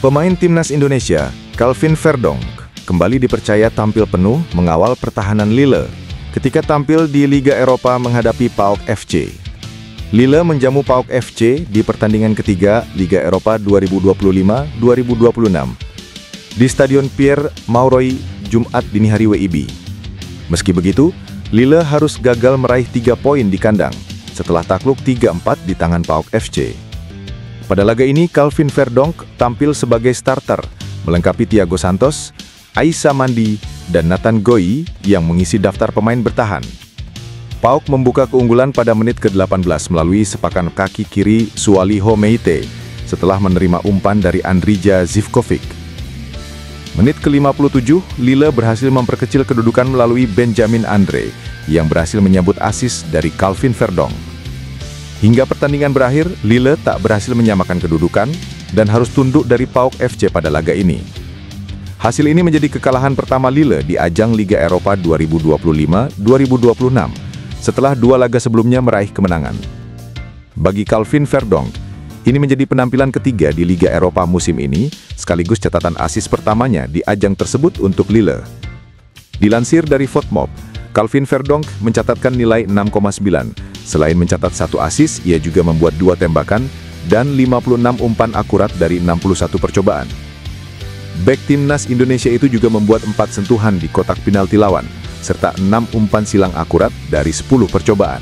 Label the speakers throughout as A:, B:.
A: Pemain timnas Indonesia, Calvin Verdonk, kembali dipercaya tampil penuh mengawal pertahanan Lille ketika tampil di Liga Eropa menghadapi PAOK FC. Lille menjamu PAOK FC di pertandingan ketiga Liga Eropa 2025-2026 di Stadion Pierre Mauroy, Jumat dini hari WIB. Meski begitu, Lille harus gagal meraih 3 poin di kandang setelah takluk 3-4 di tangan PAOK FC. Pada laga ini, Calvin Verdonk tampil sebagai starter, melengkapi Thiago Santos, Aissa Mandi, dan Nathan Goi yang mengisi daftar pemain bertahan. PAOK membuka keunggulan pada menit ke-18 melalui sepakan kaki kiri Sualiho Meite setelah menerima umpan dari Andrija Zivkovic. Menit ke-57, Lille berhasil memperkecil kedudukan melalui Benjamin Andre yang berhasil menyambut assist dari Calvin Verdonk. Hingga pertandingan berakhir, Lille tak berhasil menyamakan kedudukan dan harus tunduk dari PAOK FC pada laga ini. Hasil ini menjadi kekalahan pertama Lille di ajang Liga Eropa 2025-2026 setelah 2 laga sebelumnya meraih kemenangan. Bagi Calvin Verdonk, ini menjadi penampilan ketiga di Liga Eropa musim ini, sekaligus catatan assist pertamanya di ajang tersebut untuk Lille. Dilansir dari Fotmob, Calvin Verdonk mencatatkan nilai 6,9. Selain mencatat 1 assist, ia juga membuat 2 tembakan dan 56 umpan akurat dari 61 percobaan. Bek timnas Indonesia itu juga membuat 4 sentuhan di kotak penalti lawan, serta 6 umpan silang akurat dari 10 percobaan.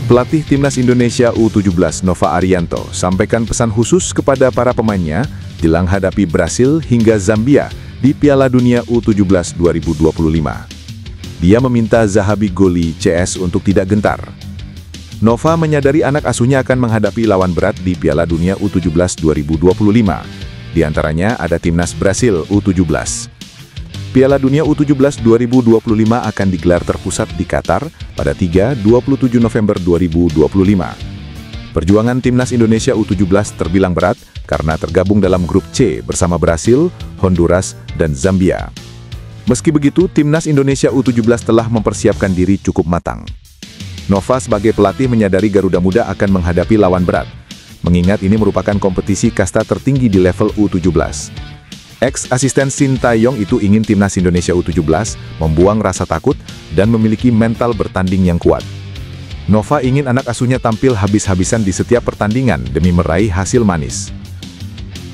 A: Pelatih timnas Indonesia U17 Nova Arianto sampaikan pesan khusus kepada para pemainnya jelang hadapi Brasil hingga Zambia di Piala Dunia U17 2025. Dia meminta Zahabi Goli CS untuk tidak gentar. Nova menyadari anak asuhnya akan menghadapi lawan berat di Piala Dunia U17 2025. Di antaranya ada timnas Brasil U17. Piala Dunia U17 2025 akan digelar terpusat di Qatar pada 3-27 November 2025. Perjuangan timnas Indonesia U17 terbilang berat karena tergabung dalam grup C bersama Brasil, Honduras, dan Zambia. Meski begitu, timnas Indonesia U17 telah mempersiapkan diri cukup matang. Nova sebagai pelatih menyadari Garuda Muda akan menghadapi lawan berat, mengingat ini merupakan kompetisi kasta tertinggi di level U17. Ex-asisten Shin Tae-yong itu ingin timnas Indonesia U17 membuang rasa takut dan memiliki mental bertanding yang kuat. Nova ingin anak asuhnya tampil habis-habisan di setiap pertandingan demi meraih hasil manis.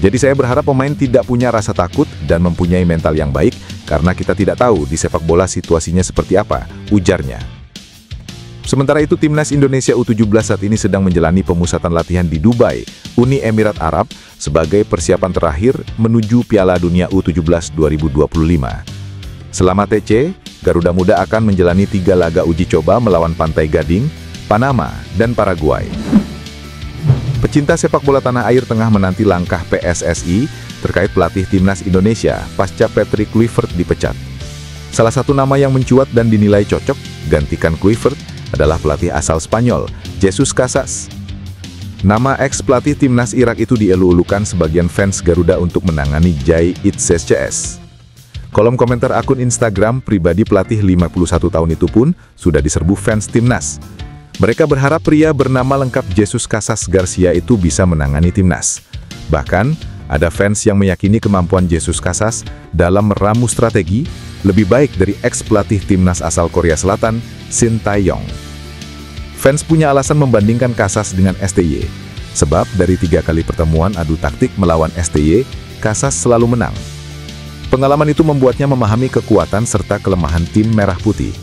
A: Jadi saya berharap pemain tidak punya rasa takut dan mempunyai mental yang baik, karena kita tidak tahu di sepak bola situasinya seperti apa, ujarnya. Sementara itu, timnas Indonesia U17 saat ini sedang menjalani pemusatan latihan di Dubai, Uni Emirat Arab, sebagai persiapan terakhir menuju Piala Dunia U17 2025. Selama TC, Garuda Muda akan menjalani 3 laga uji coba melawan Pantai Gading, Panama, dan Paraguay. Pecinta sepak bola tanah air tengah menanti langkah PSSI terkait pelatih timnas Indonesia pasca Patrick Kluivert dipecat. Salah satu nama yang mencuat dan dinilai cocok gantikan Kluivert adalah pelatih asal Spanyol, Jesus Casas. Nama ex-pelatih timnas Irak itu dielu-elukan sebagian fans Garuda untuk menangani Jai Itses. Kolom komentar akun Instagram pribadi pelatih 51 tahun itu pun sudah diserbu fans timnas. Mereka berharap pria bernama lengkap Jesus Casas Garcia itu bisa menangani timnas. Bahkan, ada fans yang meyakini kemampuan Jesus Casas dalam meramu strategi lebih baik dari ex-pelatih timnas asal Korea Selatan, Shin Tae-yong. Fans punya alasan membandingkan Casas dengan STY, sebab dari 3 kali pertemuan adu taktik melawan STY, Casas selalu menang. Pengalaman itu membuatnya memahami kekuatan serta kelemahan tim merah putih.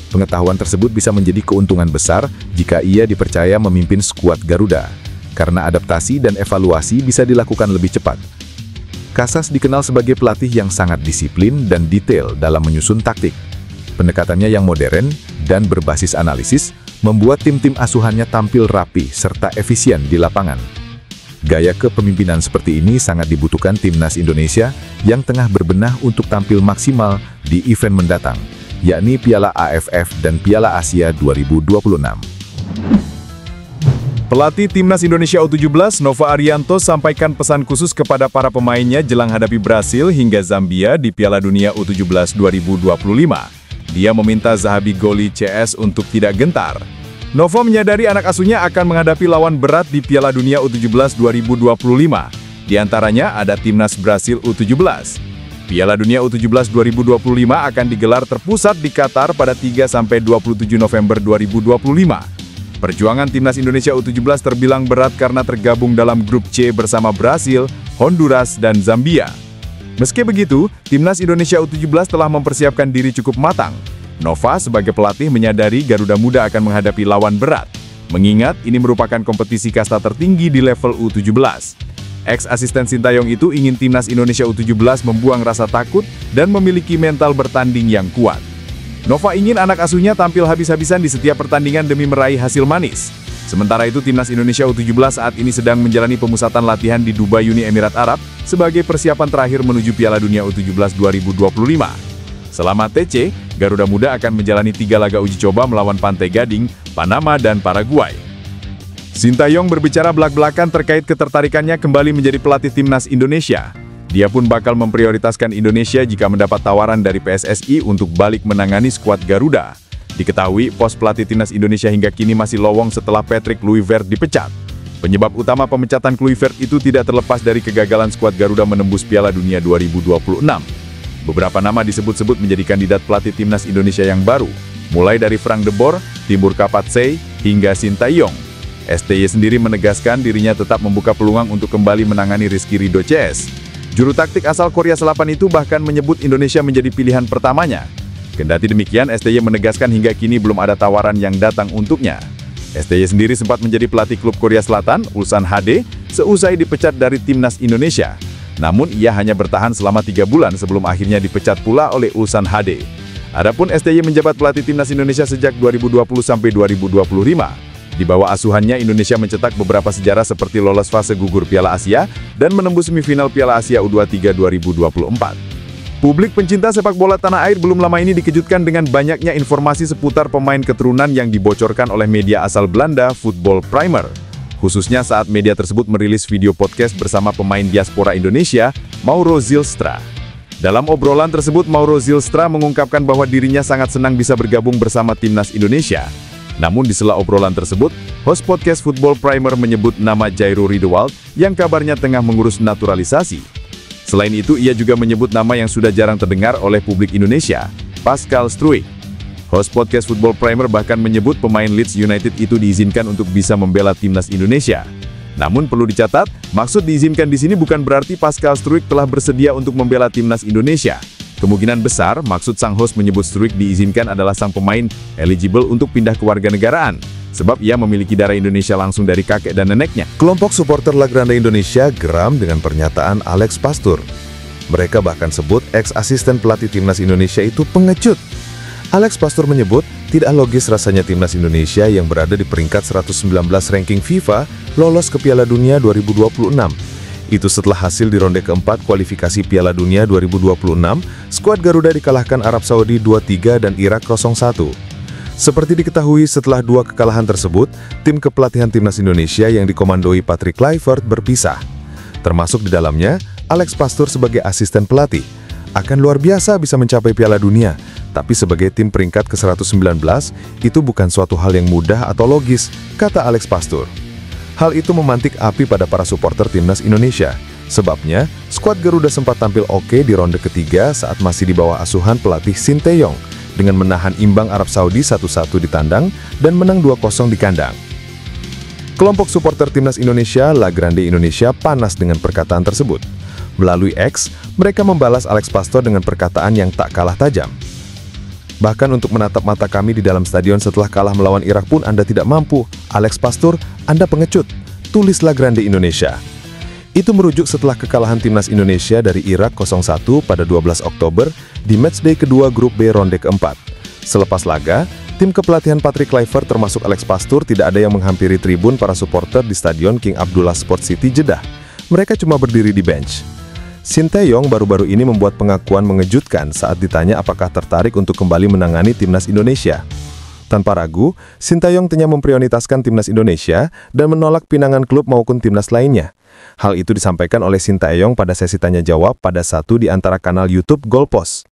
A: Pengetahuan tersebut bisa menjadi keuntungan besar jika ia dipercaya memimpin skuad Garuda, karena adaptasi dan evaluasi bisa dilakukan lebih cepat. Casas dikenal sebagai pelatih yang sangat disiplin dan detail dalam menyusun taktik. Pendekatannya yang modern dan berbasis analisis membuat tim-tim asuhannya tampil rapi serta efisien di lapangan. Gaya kepemimpinan seperti ini sangat dibutuhkan timnas Indonesia yang tengah berbenah untuk tampil maksimal di event mendatang, yakni Piala AFF dan Piala Asia 2026. Pelatih timnas Indonesia U17 Nova Arianto sampaikan pesan khusus kepada para pemainnya jelang hadapi Brasil hingga Zambia di Piala Dunia U17 2025. Dia meminta Zahabi Goli CS untuk tidak gentar. Nova menyadari anak asuhnya akan menghadapi lawan berat di Piala Dunia U17 2025. Di antaranya ada Timnas Brasil U17. Piala Dunia U17 2025 akan digelar terpusat di Qatar pada 3–27 November 2025. Perjuangan Timnas Indonesia U17 terbilang berat karena tergabung dalam grup C bersama Brasil, Honduras, dan Zambia. Meski begitu, Timnas Indonesia U17 telah mempersiapkan diri cukup matang. Nova sebagai pelatih menyadari Garuda Muda akan menghadapi lawan berat, mengingat ini merupakan kompetisi kasta tertinggi di level U17. Ex-asisten Sintayong itu ingin Timnas Indonesia U17 membuang rasa takut dan memiliki mental bertanding yang kuat. Nova ingin anak asuhnya tampil habis-habisan di setiap pertandingan demi meraih hasil manis. Sementara itu, Timnas Indonesia U17 saat ini sedang menjalani pemusatan latihan di Dubai, Uni Emirat Arab sebagai persiapan terakhir menuju Piala Dunia U17 2025. Selama TC, Garuda Muda akan menjalani 3 laga uji coba melawan Pantai Gading, Panama, dan Paraguay. Sintayong berbicara belak-belakan terkait ketertarikannya kembali menjadi pelatih Timnas Indonesia. Dia pun bakal memprioritaskan Indonesia jika mendapat tawaran dari PSSI untuk balik menangani skuad Garuda. Diketahui, pos pelatih Timnas Indonesia hingga kini masih lowong setelah Patrick Kluivert dipecat. Penyebab utama pemecatan Kluivert itu tidak terlepas dari kegagalan skuad Garuda menembus Piala Dunia 2026. Beberapa nama disebut-sebut menjadi kandidat pelatih Timnas Indonesia yang baru, mulai dari Frank de Boer, Timur Kapatsei, hingga Sintayong. STY sendiri menegaskan dirinya tetap membuka peluang untuk kembali menangani Rizky Ridho CS. Juru taktik asal Korea Selatan itu bahkan menyebut Indonesia menjadi pilihan pertamanya. Kendati demikian, STY menegaskan hingga kini belum ada tawaran yang datang untuknya. STY sendiri sempat menjadi pelatih klub Korea Selatan, Ulsan HD, seusai dipecat dari Timnas Indonesia. Namun ia hanya bertahan selama 3 bulan sebelum akhirnya dipecat pula oleh Ulsan HD. Adapun STY menjabat pelatih Timnas Indonesia sejak 2020 sampai 2025. Di bawah asuhannya, Indonesia mencetak beberapa sejarah seperti lolos fase gugur Piala Asia dan menembus semifinal Piala Asia U23 2024. Publik pencinta sepak bola tanah air belum lama ini dikejutkan dengan banyaknya informasi seputar pemain keturunan yang dibocorkan oleh media asal Belanda, Football Primer. Khususnya saat media tersebut merilis video podcast bersama pemain diaspora Indonesia, Mauro Zylstra. Dalam obrolan tersebut, Mauro Zylstra mengungkapkan bahwa dirinya sangat senang bisa bergabung bersama Timnas Indonesia. Namun di sela obrolan tersebut, host podcast Football Primer menyebut nama Jairo Riedewald yang kabarnya tengah mengurus naturalisasi. Selain itu, ia juga menyebut nama yang sudah jarang terdengar oleh publik Indonesia, Pascal Struijk. Host podcast Football Primer bahkan menyebut pemain Leeds United itu diizinkan untuk bisa membela Timnas Indonesia. Namun perlu dicatat, maksud diizinkan di sini bukan berarti Pascal Struijk telah bersedia untuk membela Timnas Indonesia. Kemungkinan besar, maksud sang host menyebut Struijk diizinkan adalah sang pemain eligible untuk pindah kewarganegaraan, sebab ia memiliki darah Indonesia langsung dari kakek dan neneknya.
B: Kelompok supporter La Grande Indonesia geram dengan pernyataan Alex Pastoor. Mereka bahkan sebut ex-asisten pelatih Timnas Indonesia itu pengecut. Alex Pastoor menyebut tidak logis rasanya Timnas Indonesia yang berada di peringkat 119 ranking FIFA lolos ke Piala Dunia 2026. Itu setelah hasil di ronde keempat kualifikasi Piala Dunia 2026, skuad Garuda dikalahkan Arab Saudi 2-3 dan Irak 0-1. Seperti diketahui, setelah 2 kekalahan tersebut, tim kepelatihan Timnas Indonesia yang dikomandoi Patrick Kluivert berpisah. Termasuk di dalamnya, Alex Pastoor sebagai asisten pelatih. Akan luar biasa bisa mencapai Piala Dunia, tapi sebagai tim peringkat ke-119, itu bukan suatu hal yang mudah atau logis, kata Alex Pastoor. Hal itu memantik api pada para supporter Timnas Indonesia. Sebabnya, skuad Garuda sempat tampil oke di ronde ketiga saat masih di bawah asuhan pelatih Sintayong, dengan menahan imbang Arab Saudi 1-1 di tandang dan menang 2-0 di kandang. Kelompok supporter Timnas Indonesia, La Grande Indonesia, panas dengan perkataan tersebut. Melalui X, mereka membalas Alex Pastoor dengan perkataan yang tak kalah tajam. Bahkan untuk menatap mata kami di dalam stadion setelah kalah melawan Irak pun Anda tidak mampu. Alex Pastoor, Anda pengecut, tulis La Grande Indonesia. Itu merujuk setelah kekalahan Timnas Indonesia dari Irak 0-1 pada 12 Oktober di matchday kedua grup B ronde keempat. Selepas laga, tim kepelatihan Patrick Kluivert termasuk Alex Pastoor tidak ada yang menghampiri tribun para supporter di Stadion King Abdullah Sport City, Jeddah. Mereka cuma berdiri di bench. Sintayong baru-baru ini membuat pengakuan mengejutkan saat ditanya apakah tertarik untuk kembali menangani Timnas Indonesia. Tanpa ragu, Sintayong tengah memprioritaskan Timnas Indonesia dan menolak pinangan klub maupun timnas lainnya. Hal itu disampaikan oleh Sintayong pada sesi tanya-jawab pada satu di antara kanal YouTube Goalpost.